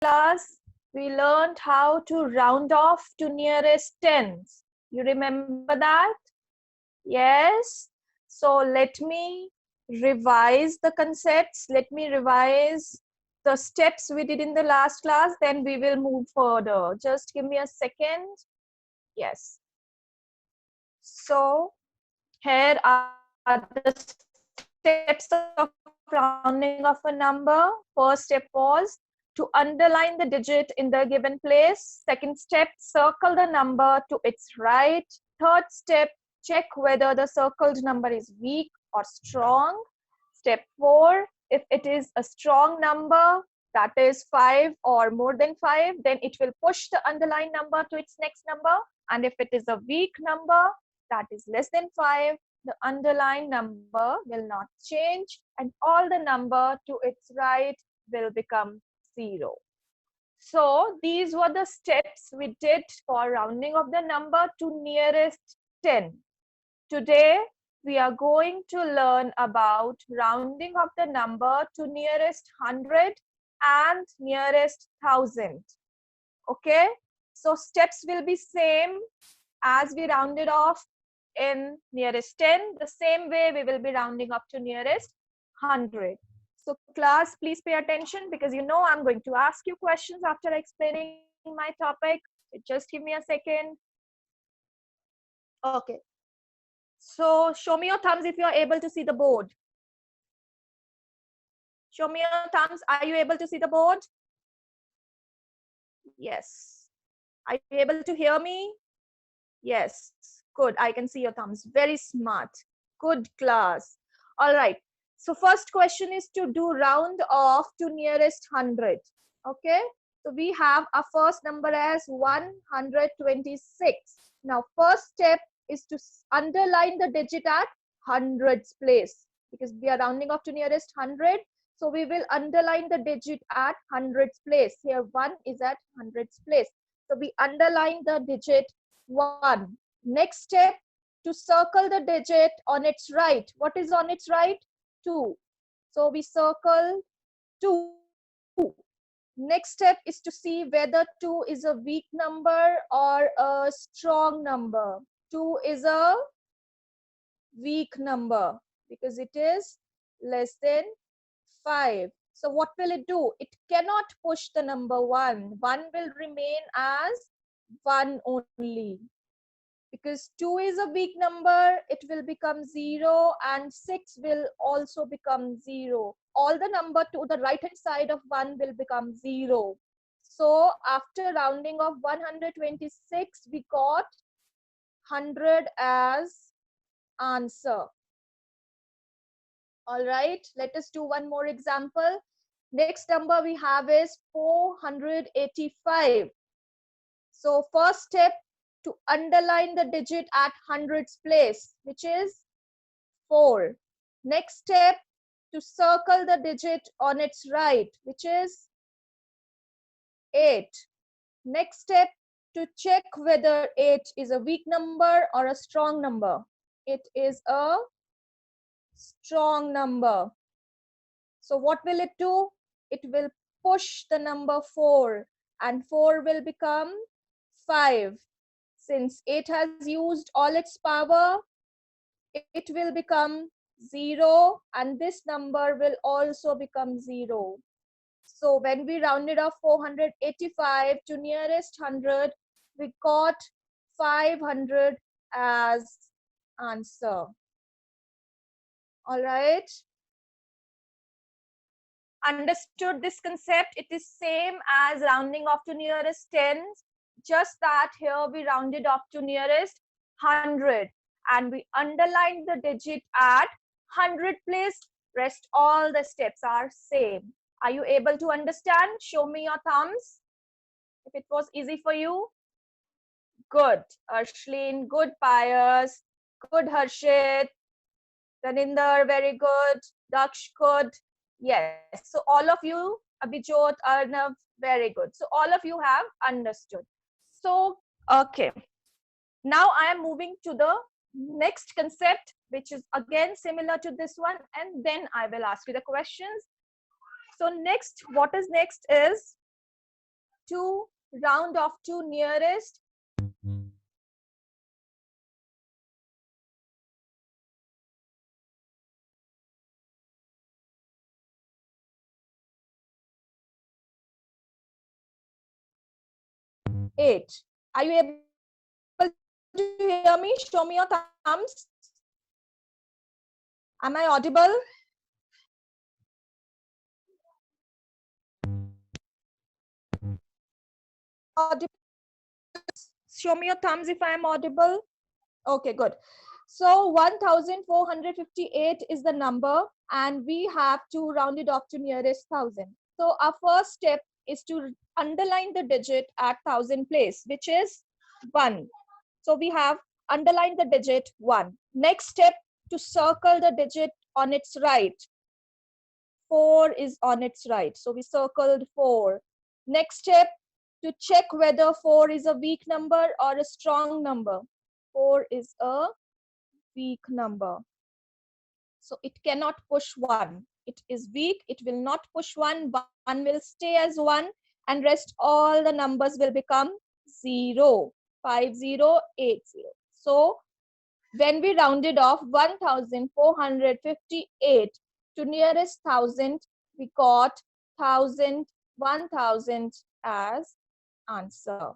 class, we learned how to round off to nearest tens. You remember that? Yes. So let me revise the concepts. Let me revise the steps we did in the last class. Then we will move further. Just give me a second. Yes. So here are the steps of rounding of a number. First step was to underline the digit in the given place. Second step, circle the number to its right. Third step, check whether the circled number is weak or strong. Step 4, if it is a strong number, that is 5 or more than 5, then it will push the underlined number to its next number. And if it is a weak number, that is less than 5, the underlying number will not change and all the number to its right will become 0. So these were the steps we did for rounding of the number to nearest 10. Today we are going to learn about rounding of the number to nearest 100 and nearest 1000. Okay, so steps will be same as we rounded off in nearest 10. The same way we will be rounding up to nearest 100. So class, please pay attention because you know I'm going to ask you questions after explaining my topic. Just give me a second. Okay. So show me your thumbs if you are able to see the board. Show me your thumbs. Are you able to see the board? Yes. Are you able to hear me? Yes. Good. I can see your thumbs. Very smart. Good class. All right. So first question is to do round off to nearest 100. Okay. So we have our first number as 126. Now first step is to underline the digit at hundreds place because we are rounding off to nearest 100. So we will underline the digit at hundreds place. Here 1 is at hundreds place. So we underline the digit 1. Next step, to circle the digit on its right. What is on its right? 2. So we circle 2. Next step is to see whether 2 is a weak number or a strong number. 2 is a weak number because it is less than 5. So what will it do? It cannot push the number 1. 1 will remain as 1 only. Because 2 is a weak number, it will become 0 and 6 will also become 0. All the number to the right hand side of 1 will become 0. So after rounding of 126, we got 100 as answer. All right, let us do one more example. Next number we have is 485. So first step, to underline the digit at hundreds place, which is 4. Next step, to circle the digit on its right, which is 8. Next step, to check whether 8 is a weak number or a strong number. It is a strong number. So what will it do? It will push the number 4 and 4 will become 5. Since 8 has used all its power, it will become 0 and this number will also become 0. So when we rounded off 485 to nearest 100, we got 500 as answer. All right. Understood this concept? It is same as rounding off to nearest tens, just that here we rounded off to nearest 100 and we underlined the digit at 100 place. Rest all the steps are same. Are you able to understand? Show me your thumbs if it was easy for you. Good. Arshlin, good. Pius, good. Harshit, Raninder, very good. Daksh, good. Yes. So all of you, Abhijot, Arnav, very good. So all of you have understood. So, okay. Now I am moving to the next concept, which is again similar to this one. And then I will ask you the questions. So next, what is next is to round off to nearest. Eight. Are you able to hear me? Show me your thumbs. Am I audible? Audible. Show me your thumbs if I am audible. Okay, good. So 1458 is the number, and we have to round it off to nearest thousand. So our first step is to underline the digit at thousand place, which is 1. So we have underlined the digit 1. Next step, to circle the digit on its right. 4 is on its right. So we circled 4. Next step, to check whether 4 is a weak number or a strong number. 4 is a weak number. So it cannot push 1. It is weak. It will not push 1. 1 will stay as 1, and rest all the numbers will become 0. 5080. So when we rounded off 1458 to nearest thousand, we got 1000, 1000 as answer.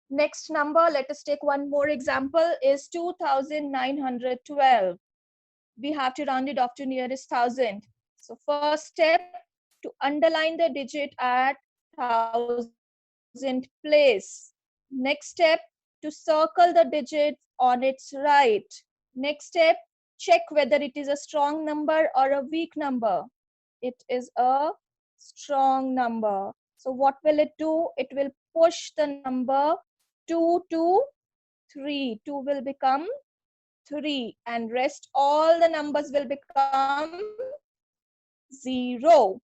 Next number, let us take one more example, is 2912. We have to round it off to nearest thousand. So first step, to underline the digit at thousand place. Next step, to circle the digit on its right. Next step, check whether it is a strong number or a weak number. It is a strong number. So what will it do? It will push the number 2 to 3. 2 will become 3, and rest all the numbers will become 0.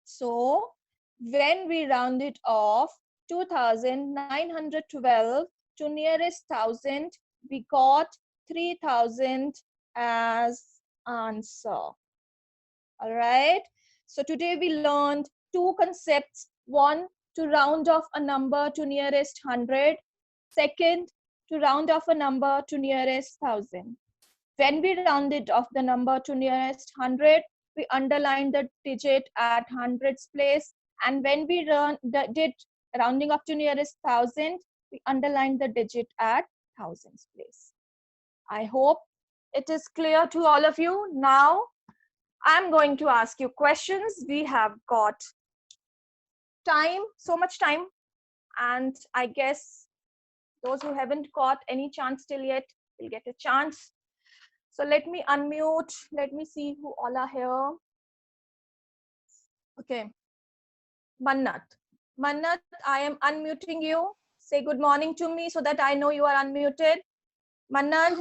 So when we round it off 2912 to nearest thousand, we got 3000 as answer. All right. So today we learned two concepts. One, to round off a number to nearest 100. Second, to round off a number to nearest thousand. When we rounded off the number to nearest 100, we underlined the digit at hundreds place. And when we did rounding up to nearest thousand, we underlined the digit at thousands place. I hope it is clear to all of you. Now, I'm going to ask you questions. We have got time, so much time. And I guess those who haven't got any chance till yet will get a chance. So let me unmute. Let me see who all are here. Okay. Mannat. Mannat, I am unmuting you. Say good morning to me so that I know you are unmuted. Mannat.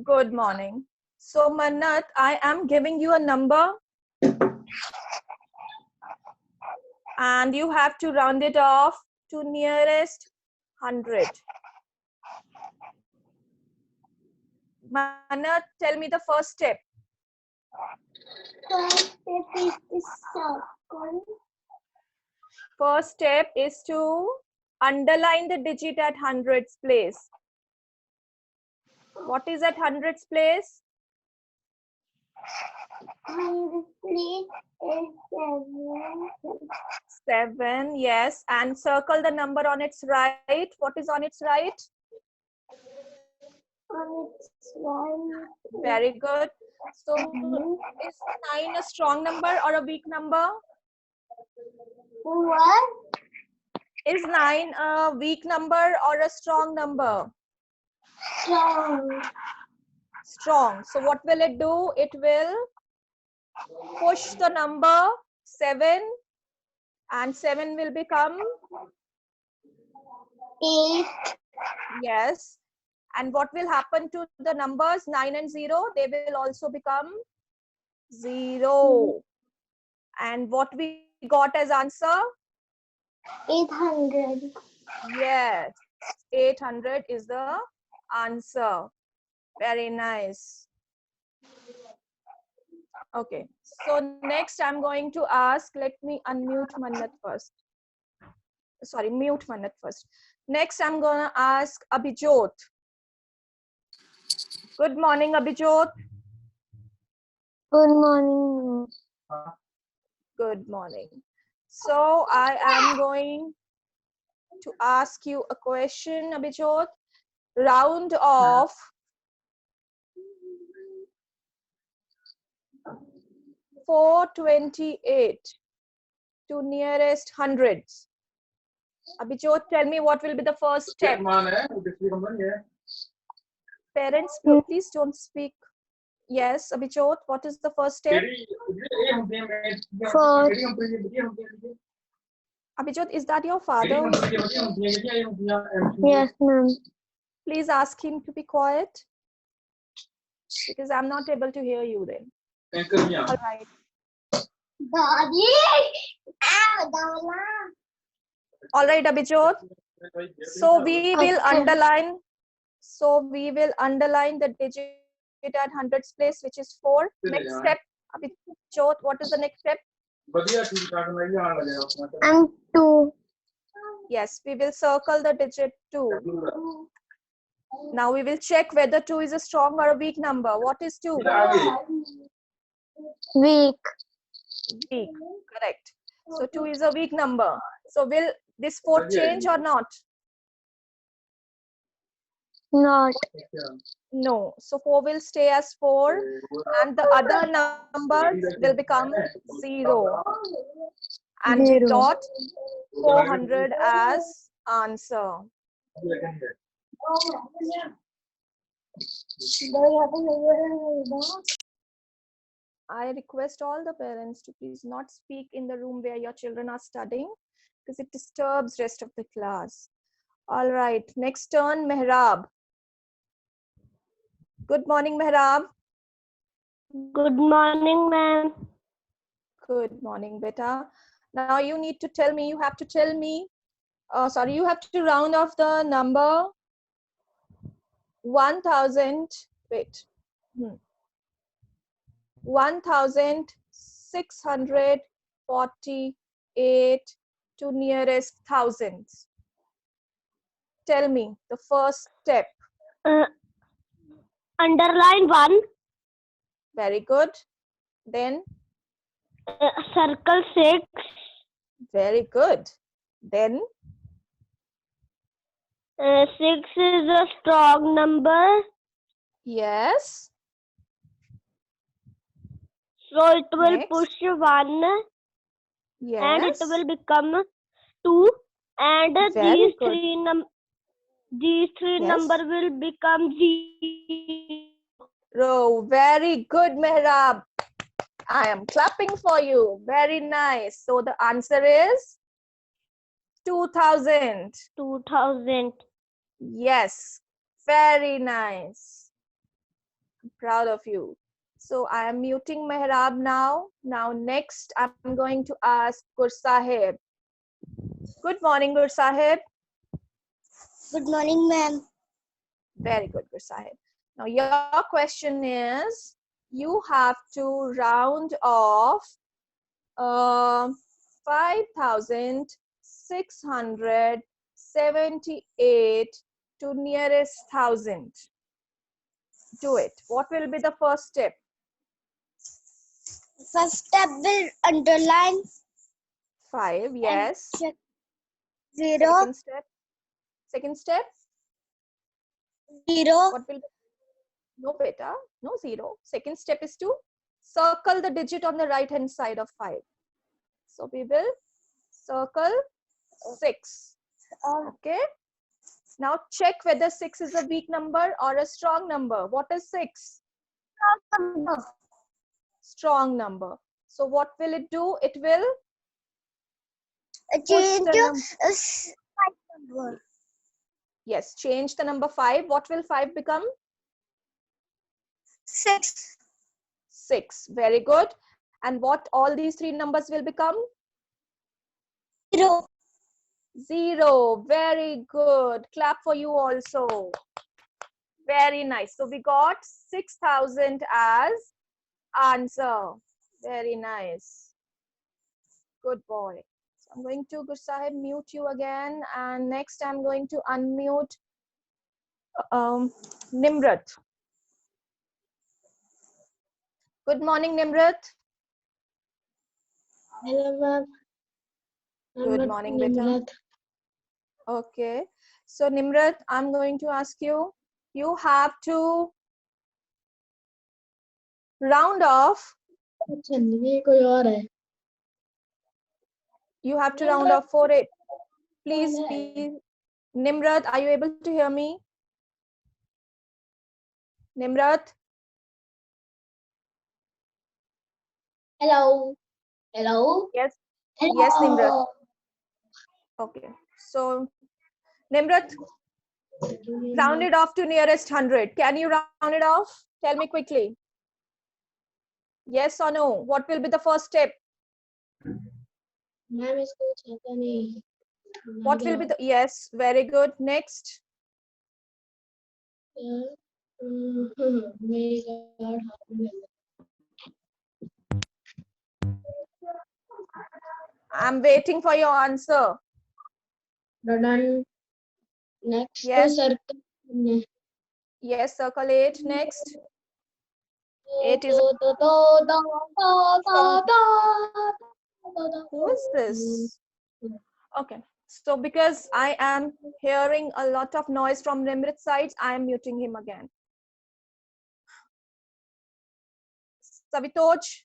Good morning. So Mannat, I am giving you a number. And you have to round it off to nearest 100. Mannat, tell me the first step. First step is to underline the digit at hundreds place. What is at hundreds place? Hundreds place is 7. 7, yes. And circle the number on its right. What is on its right? On its right. Very good. So is 9 a strong number or a weak number? What? Is 9 a weak number or a strong number? Strong. Strong. So what will it do? It will push the number 7, and 7 will become 8. yes. And what will happen to the numbers 9 and 0? They will also become 0. And what we got as answer? 800. Yes, 800 is the answer. Very nice. Okay. So next I'm going to ask, let me unmute Mannat first. Sorry, mute Mannat first. Next I'm going to ask Abhijot. Good morning, Abhijot. Good morning. Good morning. So I am going to ask you a question, Abhijot. Round off 428 to nearest hundreds. Abhijot, tell me what will be the first step. Parents, please don't speak. Yes, Abhijot, what is the first step? Four. Abhijot, is that your father? Yes, ma'am. Please ask him to be quiet because I'm not able to hear you then. All right. All right, Abhijot. So we will underline. So we will underline the digit at hundreds place, which is 4. Next step, Abhijot, what is the next step? And 2. Yes, we will circle the digit 2. Now we will check whether 2 is a strong or a weak number. What is 2? Weak. Weak, correct. So 2 is a weak number. So will this 4 change or not? Not. No. So 4 will stay as 4 and the other numbers will become 0. And we 0. got 400 as answer. I request all the parents to please not speak in the room where your children are studying because it disturbs rest of the class. All right, next turn, Mehrab. Good morning, Mehrab. Good morning, ma'am. Good morning, beta. Now you need to tell me, you have to tell me, sorry, you have to round off the number 1000, wait, 1648 to nearest thousands. Tell me the first step. Underline 1. Very good. Then Circle 6. very good. Then 6 is a strong number. yes. So it will Next. push 1. Yes. And it will become 2. And Very these good. three Yes. number will become 0. Very good, Mehrab. I am clapping for you. Very nice. So the answer is 2000. 2000. Yes. Very nice. I'm proud of you. So I am muting Mehrab now. Now next I'm going to ask Gur Sahib. Good morning, Gur Sahib. Good morning, ma'am. Very good, Gur Sahib. Now your question is, you have to round off 5678 to nearest thousand. Do it. What will be the first step? First step will underline 5, yes. check 0. Second step. Second step. 0. What will be? No, beta. No 0. Second step is to circle the digit on the right hand side of 5. So we will circle 6. Okay. Now check whether 6 is a weak number or a strong number. What is 6? Strong number. So what will it do? It will Change the 5 number. Yes, change the number 5. What will 5 become? 6. 6. Very good. And what all these 3 numbers will become? 0. 0. Very good. Clap for you also. Very nice. So we got 6000 as answer. Very nice. Good boy. So I'm going to, Gursahib, mute you again. And next I'm going to unmute Nimrat. Good morning, Nimrat. Hello, ma'am. Good morning, beta. Okay. So Nimrat, I'm going to ask you, you have to round off. You have to round off for it. Please, please. Nimrat, are you able to hear me? Nimrat? Hello. Hello. Yes. Hello. Yes, Nimrat. Okay. So, Nimrat, round it off to nearest 100. Can you round it off? Tell me quickly. Yes or no? What will be the first step? Ma'am, इसको छाता नहीं. What will be the... Yes, very good. Next. I'm waiting for your answer. Done. Next Yes. circle. Yes, circle 8. Next. 8 is... Who is this? Okay. So because I am hearing a lot of noise from Nimrat's side, I am muting him again. Savitoj,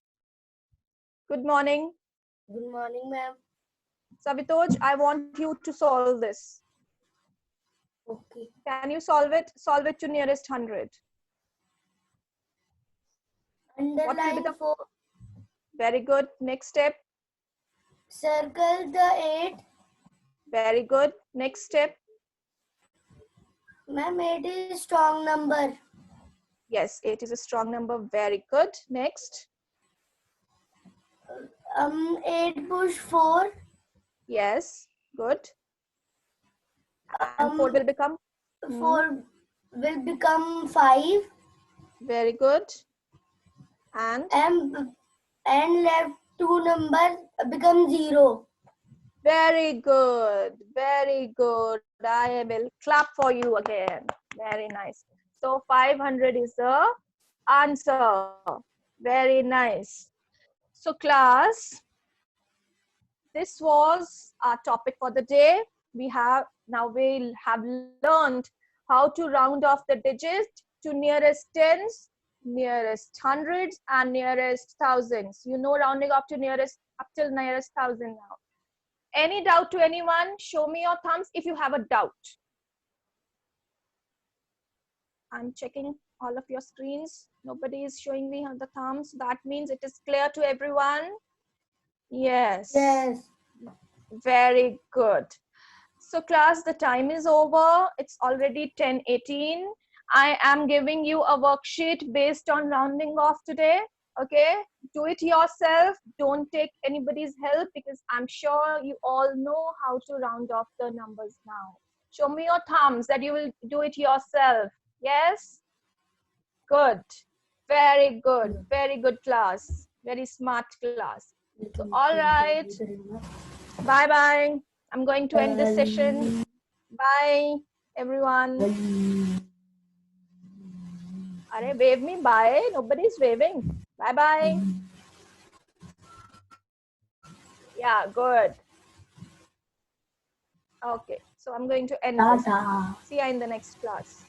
good morning. Good morning, ma'am. Savitoj, I want you to solve this. Okay. Can you solve it? Solve it to nearest 100. Underline the... 4. Very good. Next step. Circle the 8. Very good. Next step. Ma'am, 8 is strong number. Yes, 8 is a strong number. Very good. Next. 8 push 4. Yes, good. And 4 will become? 4 will become 5. Very good. And left 2 numbers become 0. Very good. Very good. I will clap for you again. Very nice. So 500 is the answer. Very nice. So class, this was our topic for the day. We'll have learned how to round off the digits to nearest tens, nearest hundreds, and nearest thousands. You know, rounding up to nearest, up till nearest thousand now. Any doubt to anyone? Show me your thumbs if you have a doubt. I'm checking all of your screens. Nobody is showing me the thumbs. That means it is clear to everyone. Yes. Yes. Very good. So class, the time is over. It's already 10:18. I am giving you a worksheet based on rounding off today. Okay, do it yourself. Don't take anybody's help because I'm sure you all know how to round off the numbers now. Show me your thumbs that you will do it yourself. Yes? Good. Very good. Very good class. Very smart class. So, all right. Bye-bye. I'm going to end this session. Bye, everyone. Are wave me bye. Nobody's waving. Bye-bye. Yeah, good. Okay, so I'm going to end this. See you in the next class.